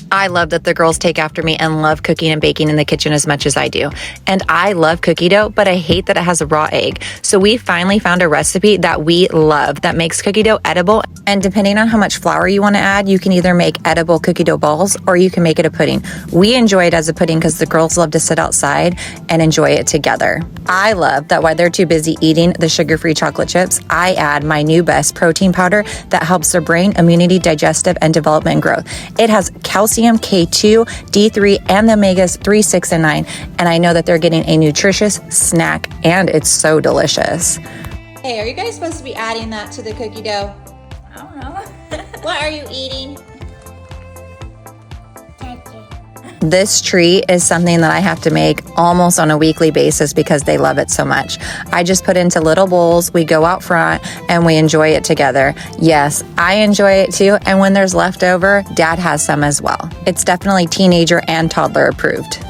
I love that the girls take after me and love cooking and baking in the kitchen as much as I do. And I love cookie dough, but I hate that it has a raw egg. So we finally found a recipe that we love that makes cookie dough edible. And depending on how much flour you want to add, you can either make edible cookie dough balls or you can make it a pudding. We enjoy it as a pudding because the girls love to sit outside and enjoy it together. I love that while they're too busy eating the sugar-free chocolate chips, I add my NuBest protein powder that helps their brain, immunity, digestive, and development and growth. It has calcium, K2, D3, and the omegas 3, 6, and 9. And I know that they're getting a nutritious snack, and it's so delicious. Hey, are you guys supposed to be adding that to the cookie dough? I don't know. What are you eating? This treat is something that I have to make almost on a weekly basis because they love it so much. I just put into little bowls, we go out front, and we enjoy it together. Yes, I enjoy it too, and when there's leftover, Dad has some as well. It's definitely teenager and toddler approved.